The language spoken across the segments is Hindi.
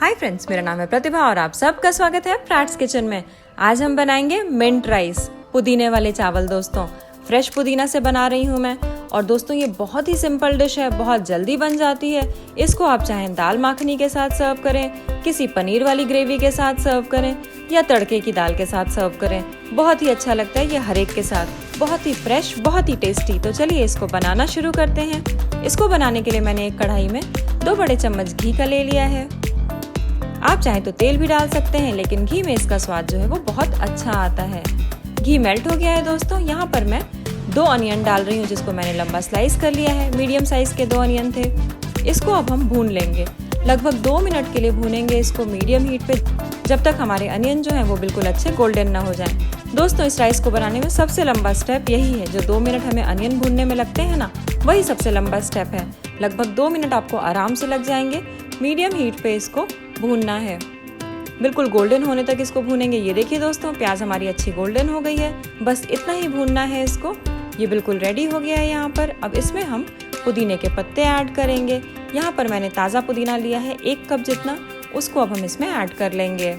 हाय फ्रेंड्स, मेरा नाम है प्रतिभा और आप सबका स्वागत है फ्रैट्स किचन में। आज हम बनाएंगे मिंट राइस, पुदीने वाले चावल। दोस्तों, फ्रेश पुदीना से बना रही हूँ मैं। और दोस्तों, ये बहुत ही सिंपल डिश है, बहुत जल्दी बन जाती है। इसको आप चाहें दाल माखनी के साथ सर्व करें, किसी पनीर वाली ग्रेवी के साथ सर्व करें या तड़के की दाल के साथ सर्व करें। बहुत ही अच्छा लगता है ये हर एक के साथ। बहुत ही फ्रेश, बहुत ही टेस्टी। तो चलिए इसको बनाना शुरू करते हैं। इसको बनाने के लिए मैंने एक कढ़ाई में 2 बड़े चम्मच घी का ले लिया है। आप चाहें तो तेल भी डाल सकते हैं, लेकिन घी में इसका स्वाद जो है वो बहुत अच्छा आता है। घी मेल्ट हो गया है दोस्तों। यहाँ पर मैं 2 अनियन डाल रही हूँ, जिसको मैंने लंबा स्लाइस कर लिया है। मीडियम साइज के 2 अनियन थे। इसको अब हम भून लेंगे। लगभग 2 मिनट के लिए भूनेंगे इसको मीडियम हीट पे, जब तक हमारे अनियन जो हैं वो बिल्कुल अच्छे गोल्डन ना हो जाएं। दोस्तों, इस राइस को बनाने में सबसे लंबा स्टेप यही है। जो 2 मिनट हमें अनियन भूनने में लगते हैं ना, वही सबसे लंबा स्टेप है। लगभग 2 मिनट आपको आराम से लग जाएंगे। मीडियम हीट पे इसको भूनना है, बिल्कुल गोल्डन होने तक इसको भूनेंगे। ये देखिए दोस्तों, प्याज हमारी अच्छी गोल्डन हो गई है। बस इतना ही भूनना है इसको। ये बिल्कुल रेडी हो गया है यहाँ पर। अब इसमें हम पुदीने के पत्ते ऐड करेंगे। यहाँ पर मैंने ताज़ा पुदीना लिया है 1 कप जितना। उसको अब हम इसमें ऐड कर लेंगे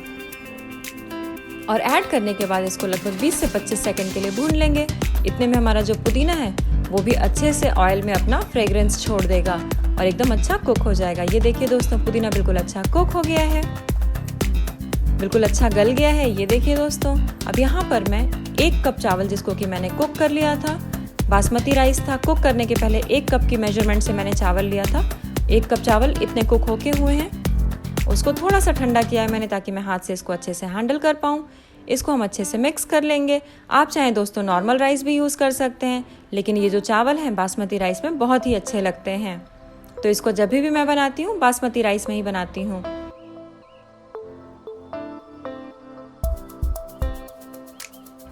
और ऐड करने के बाद इसको लगभग 20 से 25 सेकंड के लिए भून लेंगे। इतने में हमारा जो पुदीना है वो भी अच्छे से ऑयल में अपना फ्रेग्रेंस छोड़ देगा और एकदम अच्छा कुक हो जाएगा। ये देखिए दोस्तों, पुदीना बिल्कुल अच्छा कुक हो गया है, बिल्कुल अच्छा गल गया है। ये देखिए दोस्तों, अब यहाँ पर मैं 1 कप चावल, जिसको कि मैंने कुक कर लिया था, बासमती राइस था। कुक करने के पहले 1 कप की मेजरमेंट से मैंने चावल लिया था। 1 कप चावल इतने कुक होके हुए हैं। उसको थोड़ा सा ठंडा किया है मैंने, ताकि मैं हाथ से इसको अच्छे से हैंडल कर पाऊँ। इसको हम अच्छे से मिक्स कर लेंगे। आप चाहें दोस्तों नॉर्मल राइस भी यूज़ कर सकते हैं, लेकिन ये जो चावल हैं बासमती राइस में बहुत ही अच्छे लगते हैं। तो इसको जब भी मैं बनाती हूँ बासमती राइस में ही बनाती हूँ।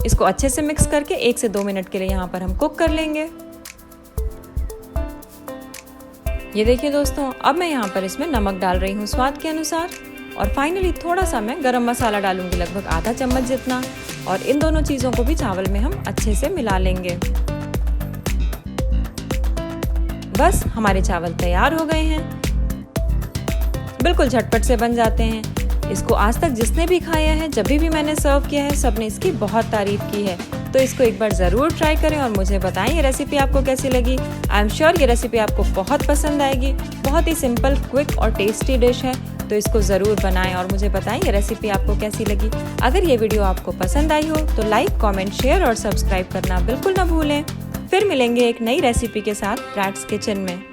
इसको अच्छे से मिक्स करके 1 से 2 मिनट के लिए यहाँ पर हम कुक कर लेंगे। ये देखिए दोस्तों, अब मैं यहाँ पर इसमें नमक डाल रही हूँ स्वाद के अनुसार। और फाइनली थोड़ा सा मैं गरम मसाला डालूंगी, लगभग आधा चम्मच जितना। और इन दोनों चीज़ों को भी चावल में हम अच्छे से मिला लेंगे। बस हमारे चावल तैयार हो गए हैं। बिल्कुल झटपट से बन जाते हैं। इसको आज तक जिसने भी खाया है, जब भी मैंने सर्व किया है, सबने इसकी बहुत तारीफ की है। तो इसको एक बार ज़रूर ट्राई करें और मुझे बताएं ये रेसिपी आपको कैसी लगी। आई एम श्योर ये रेसिपी आपको बहुत पसंद आएगी। बहुत ही सिंपल, क्विक और टेस्टी डिश है। तो इसको ज़रूर बनाएं और मुझे बताएं ये रेसिपी आपको कैसी लगी। अगर ये वीडियो आपको पसंद आई हो तो लाइक, कमेंट, शेयर और सब्सक्राइब करना बिल्कुल ना भूलें। फिर मिलेंगे एक नई रेसिपी के साथ फ्रैट्स किचन में।